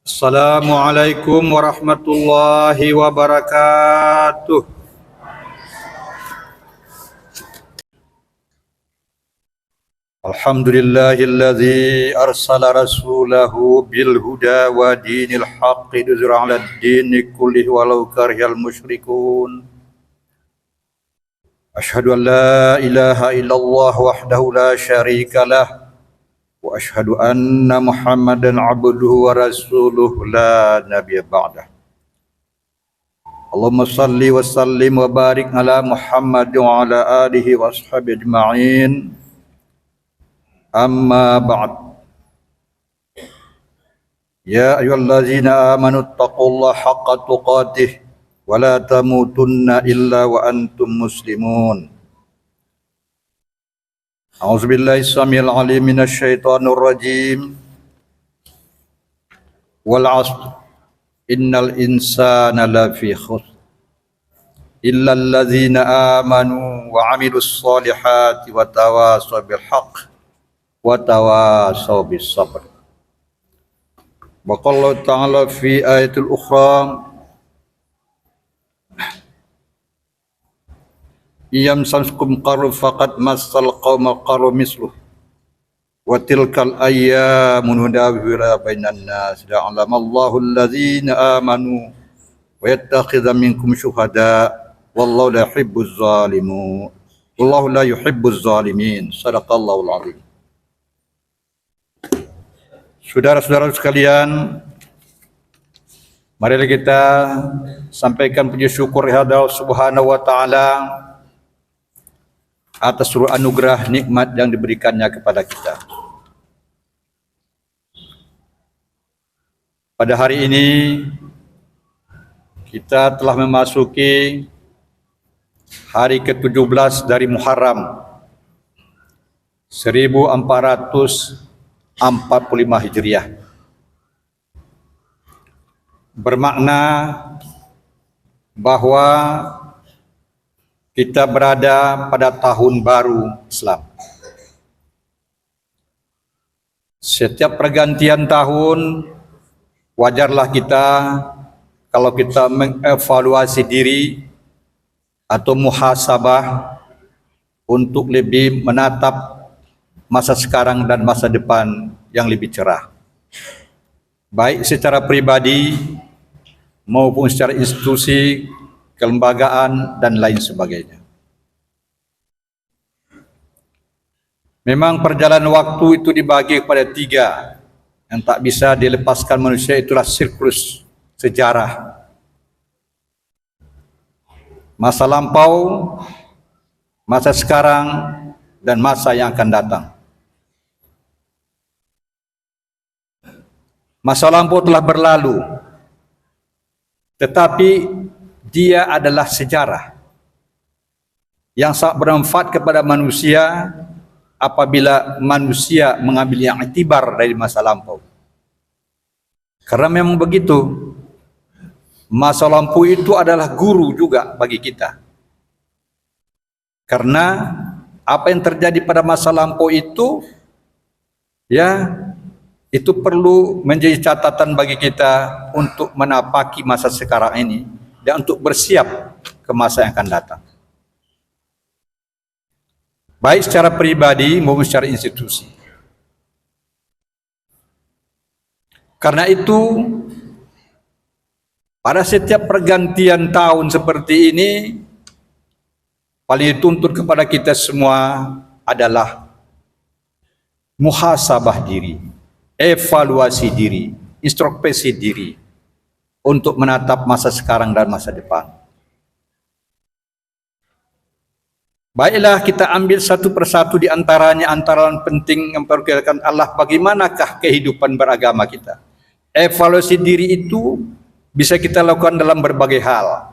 Assalamualaikum warahmatullahi wabarakatuh. Alhamdulillahilladzi arsala rasulahu bil huda wa dinil haqqi liyudhhira 'alad dini kullihi walau karihal musyrikun. Asyhadu an la ilaha illallah wahdahu la syarika lah wa asyhadu anna Muhammadan 'abduhu wa rasuluhu la nabiyya ba'dah. Allahumma salli wa sallim wa barik ala Muhammad wa ala alihi wa ashabihi ajma'in. Amma ba'd. Ya ayyuhallazina amanu taqullaha haqqa tuqatih wa la tamutunna illa wa antum muslimun. A'udzubillahi samil alim minasy syaithanir rajim. Wal 'asr innal insana lafi khusr illa allazina amanu wa 'amilus solihati wa tawasaw bil haqq wa tawasaw bis sabr. Wa qala ta'ala fi ayatil ukhra iyam samskum qaru faqad massal qauma qaru misluh wa tilkal ayyamun nudawiluha bainan nas la'alamallahu allazina amanu wa yattakhidha minkum syuhada wallahu la yuhibbuz zalimin. Wallahu la yuhibbuz zalimin. Shadaqallahul azim. Saudara-saudara sekalian, marilah kita sampaikan puji syukur kepada Allah Subhanahu wa taala atas seluruh anugerah nikmat yang diberikannya kepada kita. Pada hari ini kita telah memasuki hari ke-17 dari Muharram 1445 Hijriah. Bermakna bahwa kita berada pada tahun baru Islam. Setiap pergantian tahun, wajarlah kita kalau kita mengevaluasi diri atau muhasabah untuk lebih menatap masa sekarang dan masa depan yang lebih cerah. Baik secara pribadi maupun secara institusi, kelembagaan, dan lain sebagainya. Memang perjalanan waktu itu dibagi kepada 3 yang tak bisa dilepaskan manusia, itulah siklus sejarah. Masa lampau, masa sekarang, dan masa yang akan datang. Masa lampau telah berlalu, tetapi dia adalah sejarah yang sangat bermanfaat kepada manusia apabila manusia mengambil yang iktibar dari masa lampau. Karena memang begitu, masa lampau itu adalah guru juga bagi kita. Karena apa yang terjadi pada masa lampau itu, itu perlu menjadi catatan bagi kita untuk menapaki masa sekarang ini dan untuk bersiap ke masa yang akan datang. Baik secara pribadi maupun secara institusi. Karena itu, pada setiap pergantian tahun seperti ini, paling dituntut kepada kita semua adalah muhasabah diri, evaluasi diri, introspeksi diri untuk menatap masa sekarang dan masa depan. Baiklah kita ambil satu persatu di antaranya, antara yang penting yang memperkirakan Allah, bagaimanakah kehidupan beragama kita. Evaluasi diri itu bisa kita lakukan dalam berbagai hal,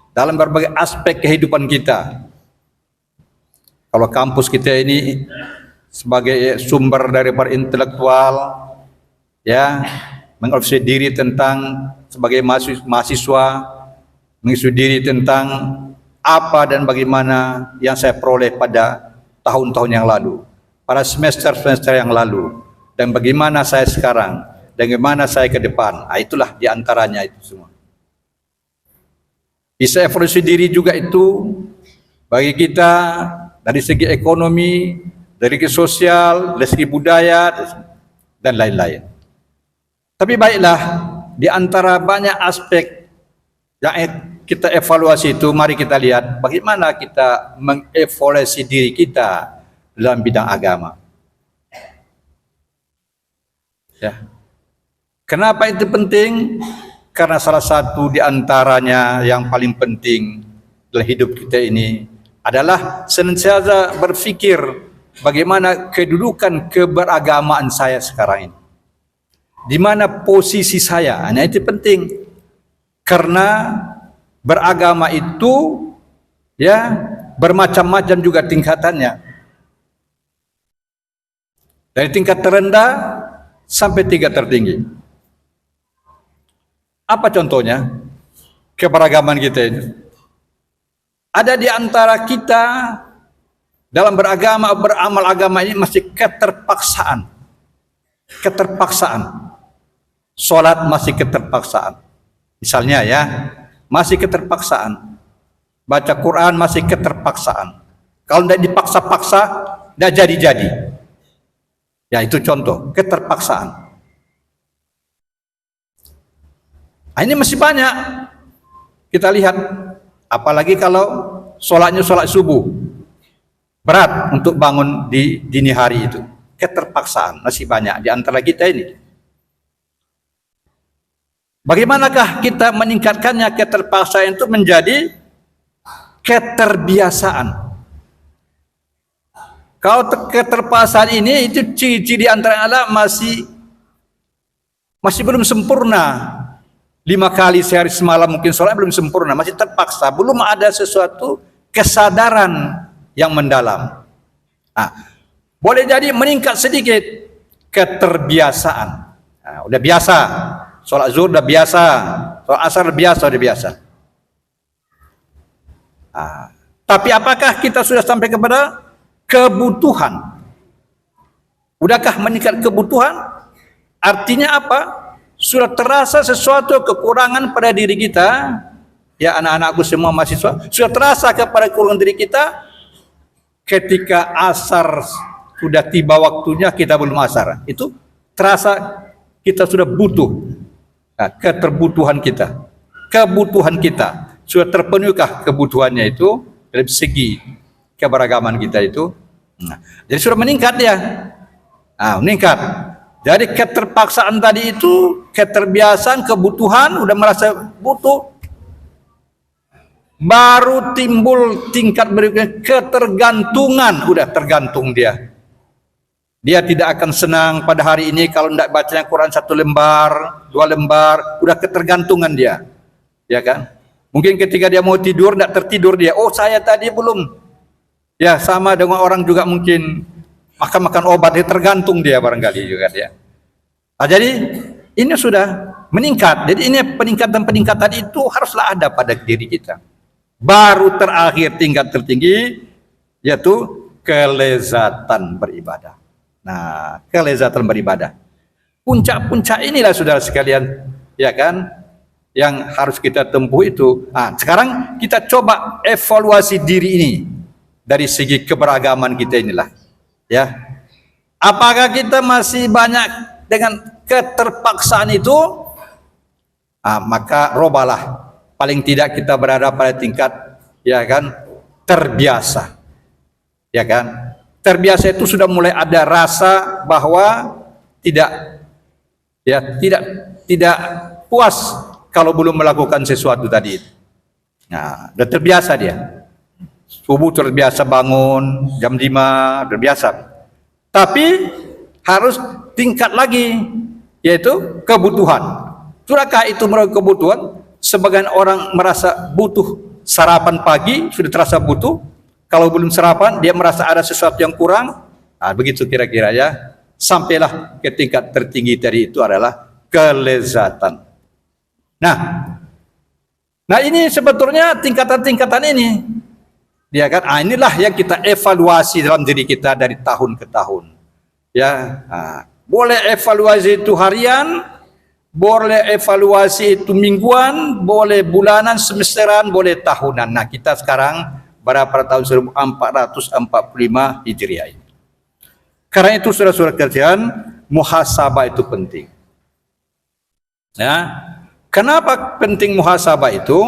dalam berbagai aspek kehidupan kita. Kalau kampus kita ini sebagai sumber daripada intelektual, mengevaluasi diri tentang sebagai mahasiswa, mengisi diri tentang apa dan bagaimana yang saya peroleh pada tahun-tahun yang lalu, pada semester-semester yang lalu, dan bagaimana saya sekarang, bagaimana saya ke depan. Itulah diantaranya itu semua. Bisa evaluasi diri juga itu bagi kita dari segi ekonomi, dari segi sosial, dari segi budaya, dan lain-lain. Tapi baiklah, di antara banyak aspek yang kita evaluasi itu, mari kita lihat bagaimana kita mengevaluasi diri kita dalam bidang agama. Ya. Kenapa itu penting? Karena salah satu di antaranya yang paling penting dalam hidup kita ini adalah senantiasa berpikir bagaimana kedudukan keberagamaan saya sekarang ini. Di mana posisi saya? Nah, itu penting. Karena beragama itu ya bermacam-macam juga tingkatannya. Dari tingkat terendah sampai tingkat tertinggi. Apa contohnya? Keberagaman kita ini. Ada di antara kita dalam beragama, beramal agama ini masih keterpaksaan. Keterpaksaan. Sholat masih keterpaksaan. Misalnya ya, masih keterpaksaan. Baca Quran masih keterpaksaan. Kalau tidak dipaksa-paksa, tidak jadi-jadi. Ya itu contoh, keterpaksaan. Ini masih banyak kita lihat, apalagi kalau sholatnya sholat subuh, berat untuk bangun di dini hari itu, keterpaksaan masih banyak di antara kita ini. Bagaimanakah kita meningkatkannya keterpaksaan itu menjadi keterbiasaan? Kalau keterpaksaan ini itu ciri-ciri antara Allah masih belum sempurna. 5 kali sehari semalam mungkin sholat belum sempurna, masih terpaksa, belum ada sesuatu kesadaran yang mendalam. Nah, boleh jadi meningkat sedikit keterbiasaan. Nah, udah biasa, sholat zuhur udah biasa, sholat asar udah biasa. Nah, tapi apakah kita sudah sampai kepada kebutuhan? Udahkah meningkat kebutuhan? Artinya apa? Sudah terasa sesuatu kekurangan pada diri kita, ya anak-anakku semua mahasiswa, sudah terasa kepada kekurangan diri kita ketika asar sudah tiba waktunya kita belum asar. Itu terasa kita sudah butuh. Nah, kebutuhan kita sudah terpenuhkah kebutuhannya itu dari segi keberagaman kita itu? Nah, jadi sudah meningkat ya. Nah, meningkat. Jadi keterpaksaan tadi itu, keterbiasaan, kebutuhan, udah merasa butuh. Baru timbul tingkat berikutnya, ketergantungan, udah tergantung dia. Dia tidak akan senang pada hari ini kalau tidak bacanya Quran 1 lembar, 2 lembar, udah ketergantungan dia. Ya kan? Mungkin ketika dia mau tidur, tidak tertidur dia. Oh saya tadi belum. Ya sama dengan orang juga mungkin makan obat, dia tergantung dia barangkali juga dia. Nah, jadi ini sudah meningkat. Jadi ini peningkatan itu haruslah ada pada diri kita. Baru terakhir tingkat tertinggi yaitu kelezatan beribadah. Nah, kelezatan beribadah. Puncak-puncak inilah saudara sekalian, ya kan, yang harus kita tempuh itu. Nah, sekarang kita coba evaluasi diri ini dari segi keberagaman kita inilah. Ya, apakah kita masih banyak dengan keterpaksaan itu? Maka robalah. Paling tidak kita berada pada tingkat, ya kan, terbiasa. Ya kan, terbiasa itu sudah mulai ada rasa bahwa tidak puas kalau belum melakukan sesuatu tadi. Nah, sudah terbiasa dia. Subuh terbiasa bangun jam 5, terbiasa. Tapi harus tingkat lagi, yaitu kebutuhan. Sudahkah itu merupakan kebutuhan? Sebagian orang merasa butuh sarapan pagi, sudah terasa butuh. Kalau belum sarapan, dia merasa ada sesuatu yang kurang. Nah, begitu kira-kira ya. Sampailah ke tingkat tertinggi tadi itu adalah kelezatan. Nah ini sebetulnya tingkatan-tingkatan ini. Ya kan, inilah yang kita evaluasi dalam diri kita dari tahun ke tahun. Ya, Boleh evaluasi itu harian, boleh evaluasi itu mingguan, boleh bulanan, semesteran, boleh tahunan. Nah, kita sekarang pada tahun 1445 Hijriah ini. Karena itu saudara-saudara sekalian, muhasabah itu penting. Ya, kenapa penting muhasabah itu?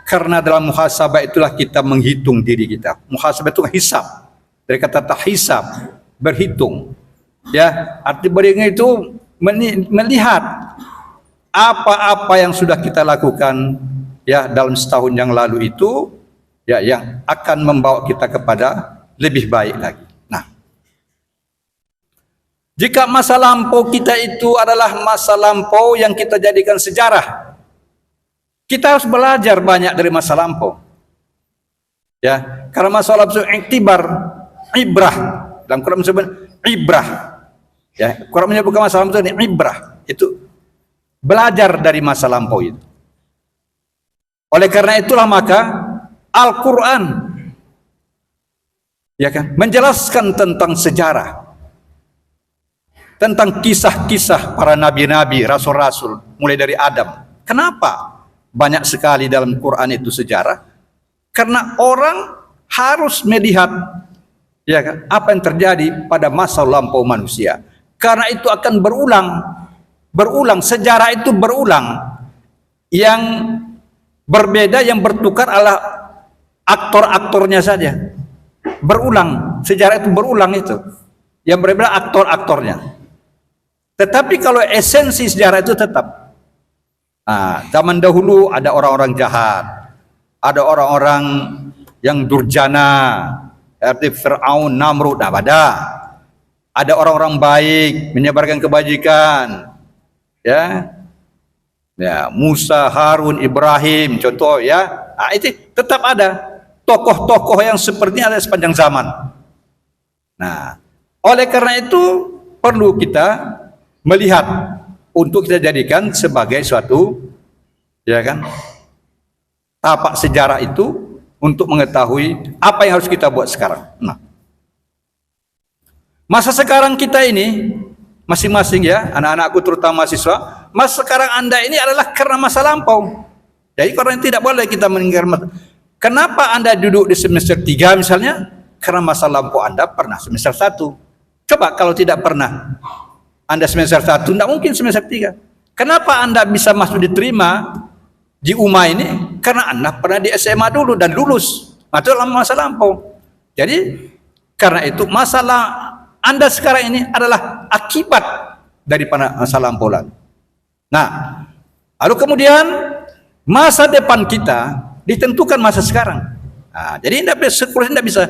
Karena dalam muhasabah itulah kita menghitung diri kita. Muhasabah itu hisab. Dari kata tahisab, berhitung. Ya, arti berhitung itu melihat apa-apa yang sudah kita lakukan ya dalam setahun yang lalu itu ya yang akan membawa kita kepada lebih baik lagi. Nah, jika masa lampau kita itu adalah masa lampau yang kita jadikan sejarah, kita harus belajar banyak dari masa lampau. Ya, karena masa lampau itu iktibar, ibrah. Dalam Quran disebut ibrah. Ya, Quran menyebutkan masa lampau ini ibrah. Itu belajar dari masa lampau itu. Oleh karena itulah maka Al-Quran ya kan, menjelaskan tentang sejarah, tentang kisah-kisah para nabi-nabi, rasul-rasul, mulai dari Adam. Kenapa banyak sekali dalam Quran itu sejarah? Karena orang harus melihat ya kan, apa yang terjadi pada masa lampau manusia. Karena itu akan berulang, sejarah itu berulang. Yang berbeda, yang bertukar adalah aktor-aktornya saja. Berulang, sejarah itu berulang itu. Yang berbeda aktor-aktornya. Tetapi kalau esensi sejarah itu tetap. Nah, zaman dahulu ada orang-orang jahat, ada orang-orang yang durjana, seperti Fir'aun, Namrud, ada orang-orang baik menyebarkan kebajikan, ya, Musa, Harun, Ibrahim, contoh ya. Nah, itu tetap ada tokoh-tokoh yang sepertinya ada sepanjang zaman. Nah, oleh karena itu perlu kita melihat untuk kita jadikan sebagai suatu ya kan tapak sejarah itu untuk mengetahui apa yang harus kita buat sekarang. Nah, masa sekarang kita ini masing-masing ya, anak-anakku terutama mahasiswa, masa sekarang Anda ini adalah karena masa lampau. Jadi karena tidak boleh kita meninggalkan masa. Kenapa Anda duduk di semester 3 misalnya? Karena masa lampau Anda pernah semester 1. Coba kalau tidak pernah Anda semester 1, tidak mungkin semester 3. Kenapa Anda bisa masuk diterima di UMA ini? Karena Anda pernah di SMA dulu dan lulus. Itu dalam masa lampau. Jadi karena itu masalah Anda sekarang ini adalah akibat daripada masa lampau lalu. Nah, lalu kemudian masa depan kita ditentukan masa sekarang. Nah, jadi sekurang tidak bisa.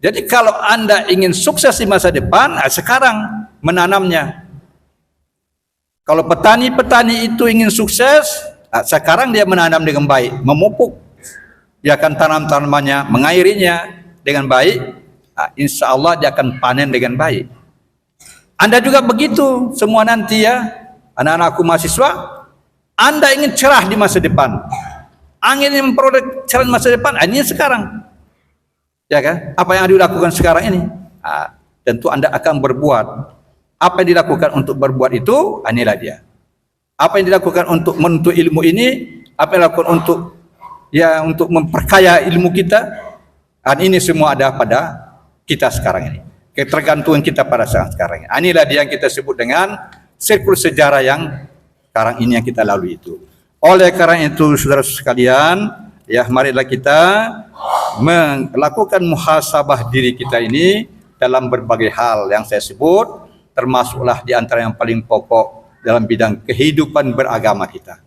Jadi kalau Anda ingin sukses di masa depan, sekarang menanamnya. Kalau petani itu ingin sukses, sekarang dia menanam dengan baik, memupuk, dia akan tanam tanamannya, mengairinya dengan baik. Insya Allah dia akan panen dengan baik. Anda juga begitu semua nanti ya, anak-anakku mahasiswa, Anda ingin cerah di masa depan, ingin memperoleh cerah di masa depan, ini sekarang, ya kan? Apa yang dilakukan sekarang ini, tentu Anda akan berbuat. Apa yang dilakukan untuk berbuat itu, inilah dia. Apa yang dilakukan untuk menuntut ilmu ini, apa yang dilakukan untuk memperkaya ilmu kita, dan ini semua ada pada kita sekarang ini. Ketergantungan kita pada saat sekarang ini. Inilah dia yang kita sebut dengan siklus sejarah yang sekarang ini yang kita lalui itu. Oleh karena itu, saudara sekalian, ya marilah kita melakukan muhasabah diri kita ini dalam berbagai hal yang saya sebut, termasuklah di antara yang paling pokok dalam bidang kehidupan beragama kita.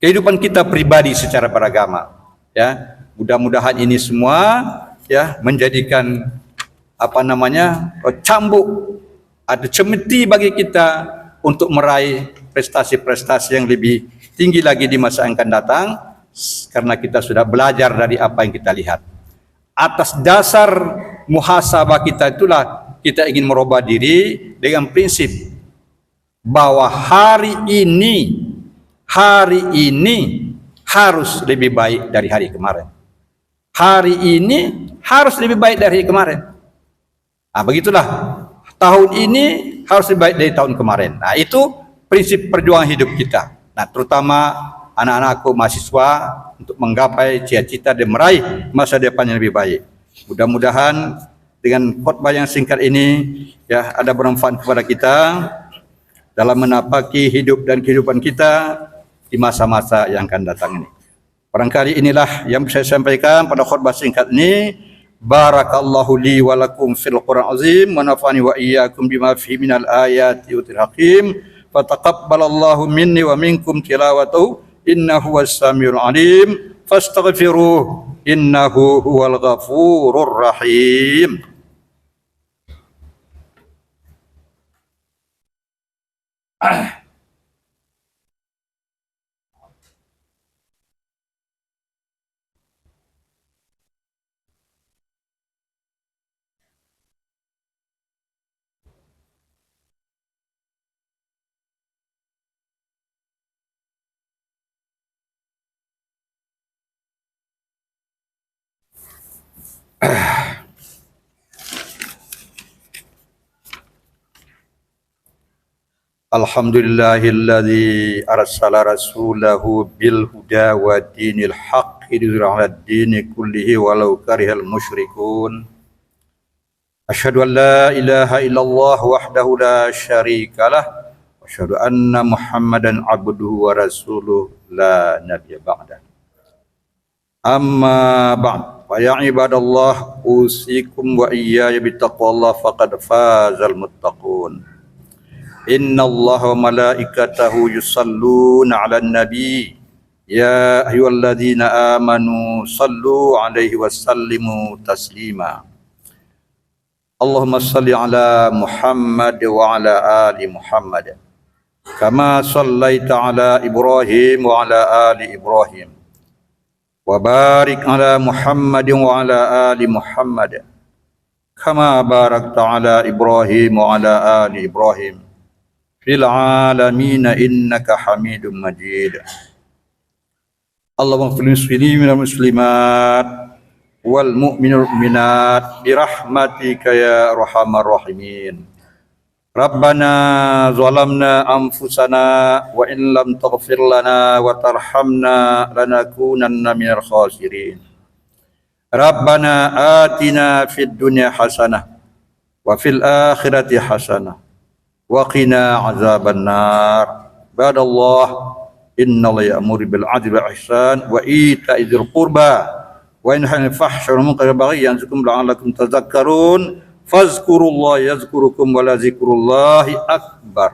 Kehidupan kita pribadi secara beragama. Ya, mudah-mudahan ini semua ya menjadikan cambuk ada cemeti bagi kita untuk meraih prestasi-prestasi yang lebih tinggi lagi di masa yang akan datang, karena kita sudah belajar dari apa yang kita lihat. Atas dasar muhasabah kita itulah kita ingin merubah diri dengan prinsip bahwa hari ini harus lebih baik dari hari kemarin. Hari ini harus lebih baik dari hari kemarin. Begitulah tahun ini harus lebih baik dari tahun kemarin. Nah, itu prinsip perjuangan hidup kita. Nah, terutama anak-anakku mahasiswa untuk menggapai cita-cita dan meraih masa depan yang lebih baik. Mudah-mudahan dengan khotbah yang singkat ini ya ada bermanfaat kepada kita dalam menapaki hidup dan kehidupan kita di masa-masa yang akan datang ini. Barangkali inilah yang saya sampaikan pada khutbah singkat ini. Barakallahu li wa lakum fil Qur'an azim wa nafa'ani wa iyyakum bima fihi minal ayati wa hakim. Fataqabbalallahu minni wa minkum tilawatahu innahu was-sami'ul alim. Fastaghfiruh innahu huwal ghafurur rahim. Alhamdulillahilladzi arsala rasulahu bil huda wa dinil haqqi liyudhhirahu 'alad dini kullihi walau karihal musyrikun. Asyhadu an la ilaha illallah wahdahu la syarikalah wa asyhadu anna Muhammadan abduhu wa rasuluh la nabiyya ba'dah. Amma ba'd. Wa ya ibadallah usikum wa iyaya bittaqwallah faqad fazal muttaqun. Inna Allah wa malaikatahu yusalluna ala nabi ya ayyuhalladzina amanu sallu alaihi wa sallimu taslima. Allahumma salli ala Muhammad wa ala ali Muhammad kama sallaita ala Ibrahim wa ala ali Ibrahim wa barik ala Muhammad wa ala ali Muhammad kama barakta ala Ibrahim wa ala ali Ibrahim fil alamin innaka Hamidum Majid. Allahumma ighfir lil muslimin wal muslimat wal mu'minin wal mu'minat bi rahmatika ya arhamar rahimin. Rabbana zalamna anfusana wa in lam taghfir lana wa tarhamna lanakunanna minal khasirin. Rabbana atina fid dunya hasanah wa fil akhirati hasanah wa qina azaban nar. Badallah innallaha ya'muru bil 'adli wal ihsan wa ita'i dzil qurba wa yanha 'anil fahsya'i wal munkari wal baghi ya'idzukum la'allakum tadhakkarun. Fazkurullaha yazkurukum wa la zikrullahi akbar.